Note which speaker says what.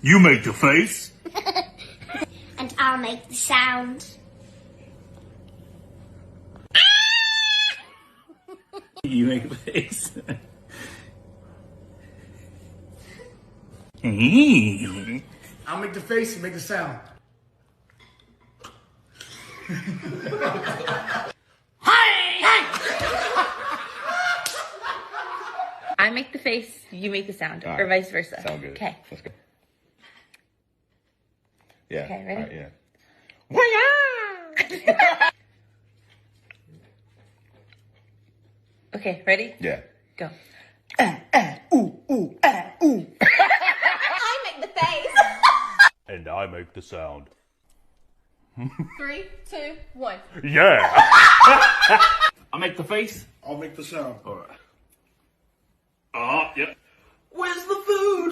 Speaker 1: You make the face.
Speaker 2: And I'll make the sound.
Speaker 1: You make the face.
Speaker 3: I'll make the face and make the sound.
Speaker 4: I make the face, you make the sound,
Speaker 5: All
Speaker 4: or
Speaker 5: right.
Speaker 4: vice versa.
Speaker 5: Sound good.
Speaker 4: Okay.
Speaker 5: Let's go. Yeah.
Speaker 4: Okay, ready?
Speaker 5: All right, yeah.
Speaker 4: Okay, ready?
Speaker 5: Yeah.
Speaker 4: Go.
Speaker 2: I make the face.
Speaker 1: And I make the sound.
Speaker 4: 3, 2, 1.
Speaker 1: Yeah. I make the face.
Speaker 3: I'll make the sound.
Speaker 1: All right. Yep. Where's the food?